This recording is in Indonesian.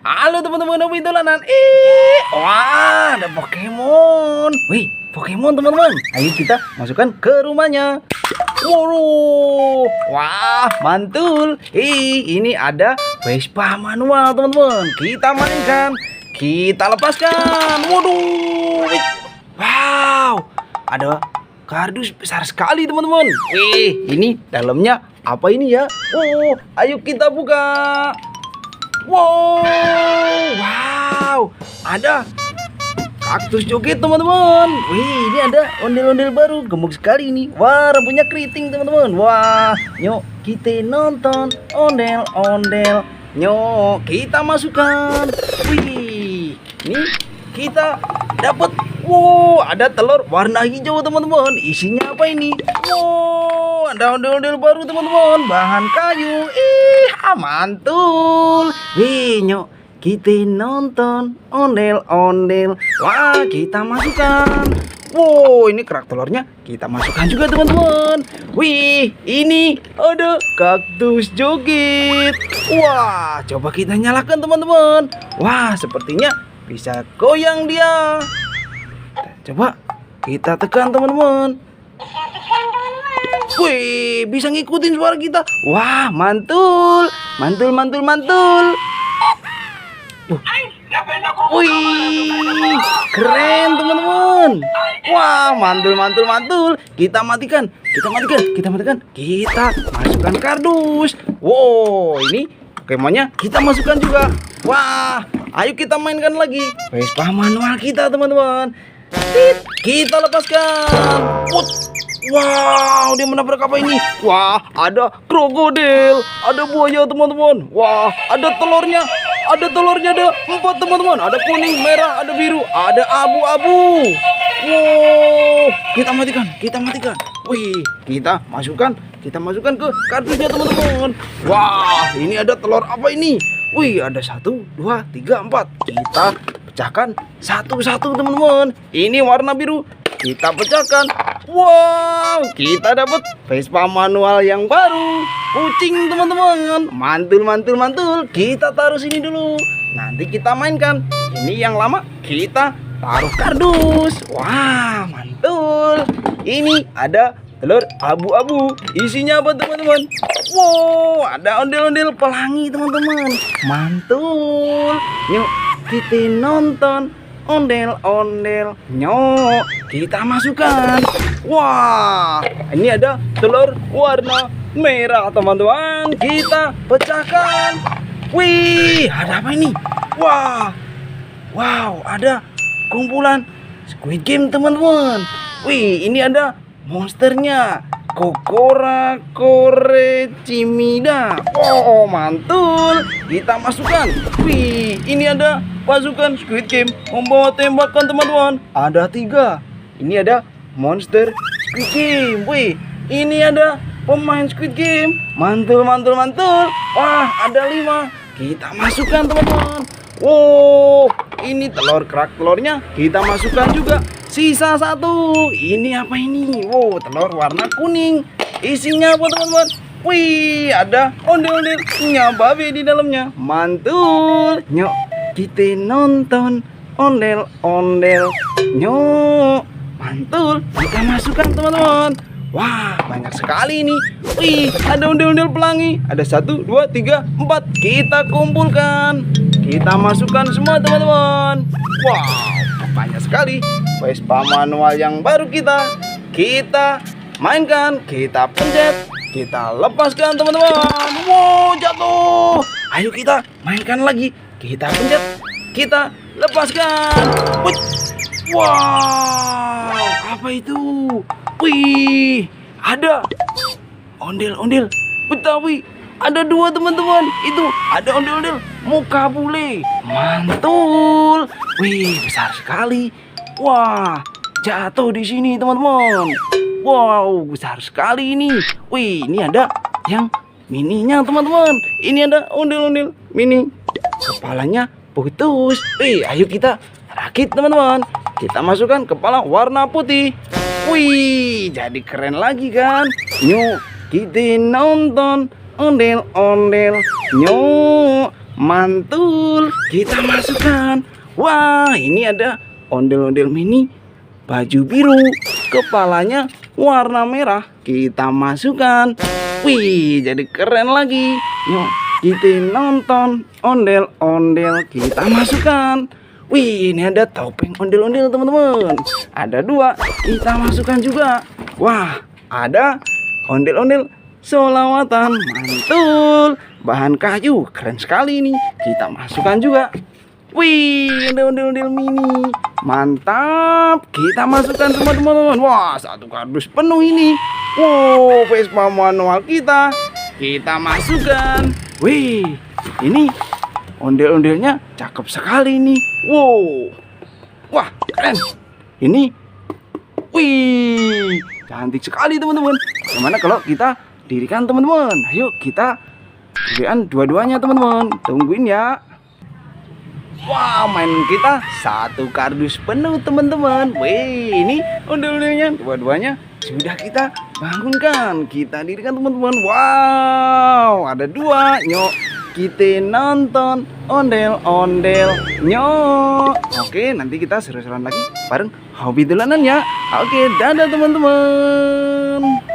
Halo teman-teman, Nobi dolanan. Wah, ada Pokemon. Wih, Pokemon teman-teman. Ayo kita masukkan ke rumahnya. Wow, wah, mantul. Ini ada Vespa manual teman-teman. Kita mainkan, kita lepaskan. Waduh, wow, ada kardus besar sekali teman-teman. Ini dalamnya apa ini ya? Oh, ayo kita buka. Wow, ada kaktus joget teman-teman. Ini ada ondel-ondel baru, gemuk sekali ini. Wah, rambutnya keriting teman-teman. Wah, yuk kita nonton ondel-ondel. Yuk kita masukkan. Wih, ini kita dapat. Wow, ada telur warna hijau teman-teman. Isinya apa ini? Wow, ada ondel-ondel baru teman-teman. Bahan kayu. Mantul. Wih, nyok kita nonton ondel-ondel. Wah, kita masukkan. Wow, ini kerak telurnya kita masukkan juga teman-teman. Wih, ini ada kaktus joget. Wah, coba kita nyalakan teman-teman. Wah, sepertinya bisa goyang dia. Coba kita tekan teman-teman. Wih, bisa ngikutin suara kita. Wah, mantul. Mantul. Wih, keren teman-teman. Wah, mantul. Kita matikan. Kita masukkan kardus. Wow, ini Pokemonnya kita masukkan juga. Wah, ayo kita mainkan lagi Vespa manual kita teman-teman. Kita lepaskan. Wow, dia menabrak apa ini? Wah, ada krokodil, ada buaya teman-teman. Wah, ada telurnya. Ada 4 teman-teman. Ada kuning, merah, ada biru, ada abu-abu. Wow, kita matikan. Wih, kita masukkan ke kardusnya teman-teman. Wah, ini ada telur apa ini? Wih, ada 1, 2, 3, 4. Kita pecahkan satu-satu teman-teman. Ini warna biru. Kita pecahkan. Wow, kita dapat Vespa manual yang baru. Kucing teman-teman. Mantul. Kita taruh sini dulu. Nanti kita mainkan. Ini yang lama kita taruh kardus. Wah, mantul. Ini ada telur abu-abu. Isinya apa teman-teman? Wow, ada ondel-ondel pelangi teman-teman. Mantul. Yuk kita nonton ondel-ondel. Nyok kita masukkan. Wah, ini ada telur warna merah teman-teman. Kita pecahkan. Wih, ada apa ini? Wow, ada kumpulan Squid Game teman-teman. Wih, ini ada monsternya, Kokora Kore Cimida. Oh, mantul. Kita masukkan. Wih, ini ada pasukan Squid Game membawa tembakan teman-teman. Ada 3. Ini ada monster Squid Game. Wih, ini ada pemain Squid Game. Mantul. Wah, ada 5. Kita masukkan teman-teman. Wow, ini kerak telurnya kita masukkan juga. Sisa 1. Ini apa ini? Wow, telur warna kuning. Isinya apa teman-teman? Wih, ada ondel-ondelnya babi di dalamnya. Mantul. Nyok kita nonton ondel-ondel. Nyok mantul. Kita masukkan teman-teman. Wah, banyak sekali ini. Wih, ada ondel-ondel pelangi. Ada 1, 2, 3, 4. Kita kumpulkan. Kita masukkan semua teman-teman. Wow, banyak sekali Vespa manual yang baru kita mainkan. Kita pencet. Kita lepaskan teman-teman. Wow, jatuh. Ayo kita mainkan lagi. Kita pencet. Kita lepaskan. Wow, apa itu? Wih, ada ondel-ondel Betawi. Ada 2 teman-teman. Itu ada ondel-ondel muka bule. Mantul. Wih, besar sekali. Wah, jatuh di sini teman-teman. Wow, besar sekali ini. Wih, ini ada yang mininya teman-teman. Ini ada ondel-ondel mini. Kepalanya putus. Wih, ayo kita rakit teman-teman. Kita masukkan kepala warna putih. Wih, jadi keren lagi kan? Nyok kita nonton ondel-ondel. Nyok mantul. Kita masukkan. Wah, ini ada ondel-ondel mini baju biru, kepalanya warna merah. Kita masukkan. Wih, jadi keren lagi. Yuk, kita nonton ondel-ondel. Kita masukkan. Wih, ini ada topeng ondel-ondel teman-teman. Ada 2, kita masukkan juga. Wah, ada ondel-ondel solawatan, mantul. Bahan kayu, keren sekali ini. Kita masukkan juga. Wih, ada ondel-ondel mini, mantap. Kita masukkan teman-teman. Wah, 1 kardus penuh ini. Wow, Vespa manual kita masukkan. Wih, ini ondel-ondelnya cakep sekali nih. Wow, wah keren. Ini, wih, cantik sekali teman-teman. Gimana kalau kita dirikan teman-teman? Ayo kita dirikan dua-duanya teman-teman. Tungguin ya. Wah, mainan kita 1 kardus penuh teman-teman. Wih, ini ondel-ondelnya dua-duanya sudah kita bangunkan. Kita dirikan teman-teman. Wow, ada 2. Nyok, kita nonton ondel-ondel. Nyok. Oke, nanti kita seru-seruan lagi bareng hobi dolanan ya. Oke, dadah teman-teman.